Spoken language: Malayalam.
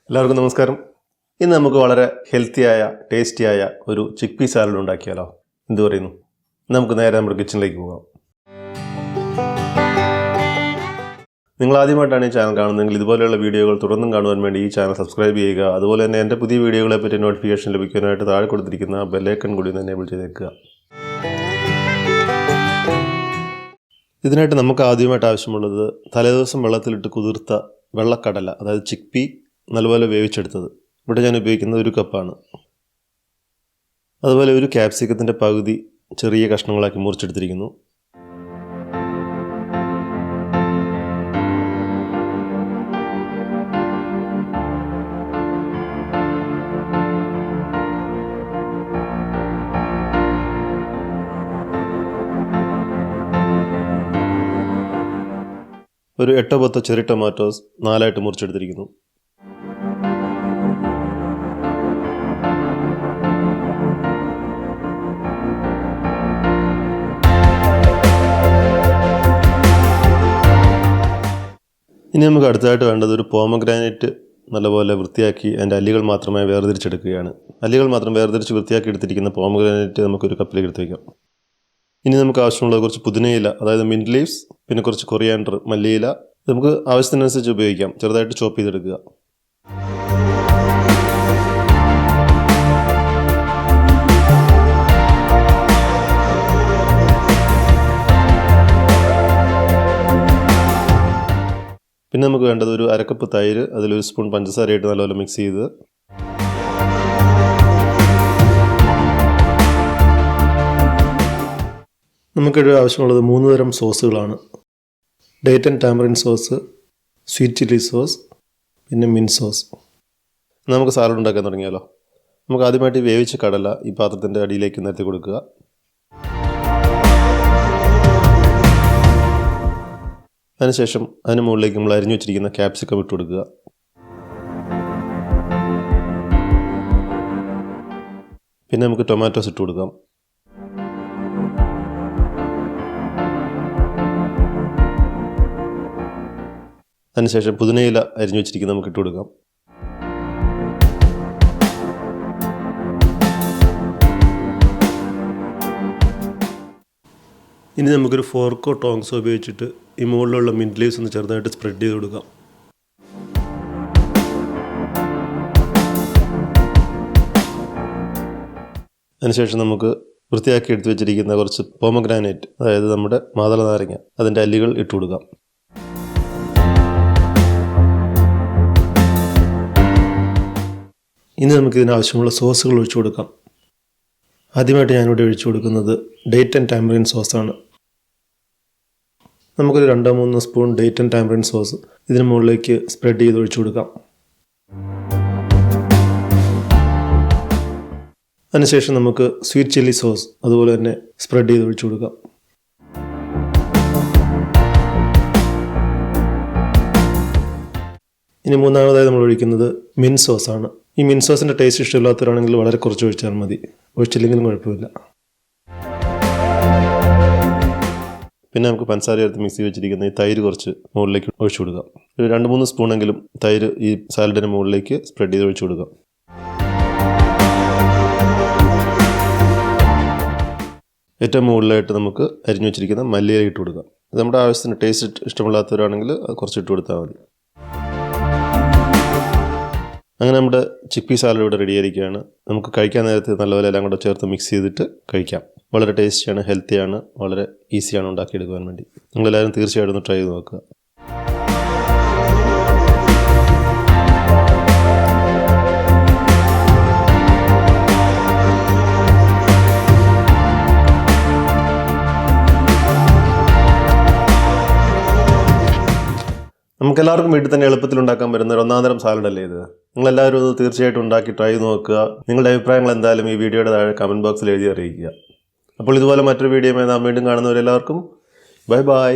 എല്ലാവർക്കും നമസ്കാരം. ഇന്ന് നമുക്ക് വളരെ ഹെൽത്തിയായ ടേസ്റ്റിയായ ഒരു ചിക്ക് പീ സാലഡ് ഉണ്ടാക്കിയാലോ? എന്ത് പറയുന്നു? നമുക്ക് നേരെ നമ്മുടെ കിച്ചണിലേക്ക് പോകാം. നിങ്ങൾ ആദ്യമായിട്ടാണ് ഈ ചാനൽ കാണുന്നതെങ്കിൽ ഇതുപോലെയുള്ള വീഡിയോകൾ തുടർന്നും കാണുവാൻ വേണ്ടി ഈ ചാനൽ സബ്സ്ക്രൈബ് ചെയ്യുക. അതുപോലെ തന്നെ എൻ്റെ പുതിയ വീഡിയോകളെ പറ്റി നോട്ടിഫിക്കേഷൻ ലഭിക്കാനായിട്ട് താഴെ കൊടുത്തിരിക്കുന്ന ബെല്ലൈക്കൺ കൂടി ഒന്ന് എനേബിൾ ചെയ്തേക്കുക. ഇതിനായിട്ട് നമുക്ക് ആദ്യമായിട്ട് ആവശ്യമുള്ളത് തലേദിവസം വെള്ളത്തിലിട്ട് കുതിർത്ത വെള്ളക്കടല, അതായത് ചിക്ക് പീ നല്ലപോലെ വേവിച്ചെടുത്തത്. ഇവിടെ ഞാൻ ഉപയോഗിക്കുന്നത് 1 കപ്പാണ്. അതുപോലെ ഒരു ക്യാപ്സിക്കത്തിൻ്റെ പകുതി ചെറിയ കഷ്ണങ്ങളാക്കി മുറിച്ചെടുത്തിരിക്കുന്നു. ഒരു 8-10 ചെറിയ ടൊമാറ്റോസ് 4ആയിട്ട് മുറിച്ചെടുത്തിരിക്കുന്നു. ഇനി നമുക്ക് അടുത്തതായിട്ട് വേണ്ടത് ഒരു പോമഗ്രാനൈറ്റ് നല്ലപോലെ വൃത്തിയാക്കി അതിൻ്റെ അല്ലികൾ മാത്രമായി വേർതിരിച്ചെടുക്കുകയാണ്. അല്ലികൾ മാത്രം വേർതിരിച്ച് വൃത്തിയാക്കി എടുത്തിരിക്കുന്ന പോമഗ്രാനൈറ്റ് നമുക്കൊരു കപ്പിലേക്ക് എടുത്ത് വയ്ക്കാം. ഇനി നമുക്ക് ആവശ്യമുള്ളത് കുറച്ച് പുതിനയില, അതായത് മിൻറ്റ് ലീവ്സ്, പിന്നെ കുറച്ച് കൊറിയാൻഡർ, മല്ലിയില. നമുക്ക് ആവശ്യത്തിനനുസരിച്ച് ഉപയോഗിക്കാം. ചെറുതായിട്ട് ചോപ്പ് ചെയ്തെടുക്കുക. പിന്നെ നമുക്ക് വേണ്ടത് ഒരു 1/2 കപ്പ് തൈര്, അതിലൊരു സ്പൂൺ പഞ്ചസാരയായിട്ട് നല്ലപോലെ മിക്സ് ചെയ്ത് നമുക്കിവിടെ ആവശ്യമുള്ളത് 3 തരം സോസുകളാണ്. Date and tamarind sauce, sweet chilli sauce, പിന്നെ മിൻറ്റ് സോസ്. നമുക്ക് സാലഡ് ഉണ്ടാക്കാൻ തുടങ്ങിയാലോ? നമുക്ക് ആദ്യമായിട്ട് വേവിച്ച കടല ഈ പാത്രത്തിൻ്റെ അടിയിലേക്ക് നിരത്തി കൊടുക്കുക. അതിനുശേഷം അതിന് മുകളിലേക്ക് നമ്മൾ അരിഞ്ഞു വെച്ചിരിക്കുന്ന ക്യാപ്സിക്കം ഇട്ട് കൊടുക്കുക. പിന്നെ നമുക്ക് ടൊമാറ്റോസ് ഇട്ട് കൊടുക്കാം. അതിനുശേഷം പുതിനയില അരിഞ്ഞു വെച്ചിരിക്കുന്ന നമുക്ക് ഇട്ട് കൊടുക്കാം. ഇനി നമുക്കൊരു ഫോർക്കോ ടോങ്സോ ഉപയോഗിച്ചിട്ട് ഈ മുകളിലുള്ള മിൻറ്റ് ലീവ്സ് ഒന്ന് ചെറുതായിട്ട് സ്പ്രെഡ് ചെയ്ത് കൊടുക്കാം. അതിനുശേഷം നമുക്ക് വൃത്തിയാക്കി എടുത്ത് വെച്ചിരിക്കുന്ന കുറച്ച് പോമഗ്രാനൈറ്റ്, അതായത് നമ്മുടെ മാതള നാരങ്ങ, അതിൻ്റെ അല്ലികൾ ഇട്ട് കൊടുക്കാം. ഇനി നമുക്കിതിന് ആവശ്യമുള്ള സോസുകൾ ഒഴിച്ചു കൊടുക്കാം. ആദ്യമായിട്ട് ഞാനിവിടെ ഒഴിച്ചു കൊടുക്കുന്നത് ഡേറ്റ് ആൻഡ് ടാമറിൻ സോസാണ്. നമുക്കൊരു 2-3 spoon date and tamarind sauce ഇതിന് മുകളിലേക്ക് സ്പ്രെഡ് ചെയ്ത് ഒഴിച്ചു കൊടുക്കാം. അതിനുശേഷം നമുക്ക് സ്വീറ്റ് ചില്ലി സോസ് അതുപോലെ തന്നെ സ്പ്രെഡ് ചെയ്ത് ഒഴിച്ചു കൊടുക്കാം. ഇനി മൂന്നാമതായി നമ്മൾ ഒഴിക്കുന്നത് മിൻറ്റ് സോസാണ്. ഈ മിൻറ്റ് സോസിൻ്റെ ടേസ്റ്റ് ഇഷ്ടമില്ലാത്തവരാണെങ്കിൽ വളരെ കുറച്ച് ഒഴിച്ചാൽ മതി, ഒഴിച്ചില്ലെങ്കിലും കുഴപ്പമില്ല. പിന്നെ നമുക്ക് പഞ്ചസാര ചേർത്ത് മിക്സ് ചെയ്ത് വെച്ചിരിക്കുന്ന ഈ തൈര് കുറച്ച് മുകളിലേക്ക് ഒഴിച്ചു കൊടുക്കാം. ഒരു 2-3 സ്പൂണെങ്കിലും തൈര് ഈ സാലഡിന് മുകളിലേക്ക് സ്പ്രെഡ് ചെയ്ത് ഒഴിച്ചു കൊടുക്കാം. ഏറ്റവും മുകളിലായിട്ട് നമുക്ക് അരിഞ്ഞു വെച്ചിരിക്കുന്ന മല്ലിയില ഇട്ട് കൊടുക്കാം. ഇത് നമ്മുടെ ആവശ്യത്തിന് ടേസ്റ്റ് ഇഷ്ടമില്ലാത്തവരാണെങ്കിൽ അത് കുറച്ച് ഇട്ട് കൊടുത്താൽ മതി. അങ്ങനെ നമ്മുടെ ചിക്ക് പീ സാലഡ് ഇവിടെ റെഡിയായിരിക്കുകയാണ്. നമുക്ക് കഴിക്കാൻ നേരത്തെ നല്ലപോലെ എല്ലാം കൂടെ ചേർത്ത് മിക്സ് ചെയ്തിട്ട് കഴിക്കാം. വളരെ ടേസ്റ്റിയാണ്, ഹെൽത്തിയാണ്, വളരെ ഈസിയാണ് ഉണ്ടാക്കിയെടുക്കുവാൻ വേണ്ടി. നിങ്ങളെല്ലാവരും തീർച്ചയായിട്ടും ഒന്ന് ട്രൈ ചെയ്ത് നോക്കുക. നമുക്കെല്ലാവർക്കും വീട്ടിൽ തന്നെ എളുപ്പത്തിൽ ഉണ്ടാക്കാൻ പറ്റുന്ന ഒരു 1-ാം തരം സാലഡല്ലേ ഇത്? നിങ്ങളെല്ലാവരും ഇത് തീർച്ചയായിട്ടും ഉണ്ടാക്കി ട്രൈ നോക്കുക. നിങ്ങളുടെ അഭിപ്രായങ്ങൾ എന്തായാലും ഈ വീഡിയോയുടെ താഴെ കമൻറ്റ് ബോക്സിൽ എഴുതി അറിയിക്കുക. അപ്പോൾ ഇതുപോലെ മറ്റൊരു വീഡിയോയുമായി നാം വീണ്ടും കാണുന്നവരെല്ലാവർക്കും ബൈ ബൈ.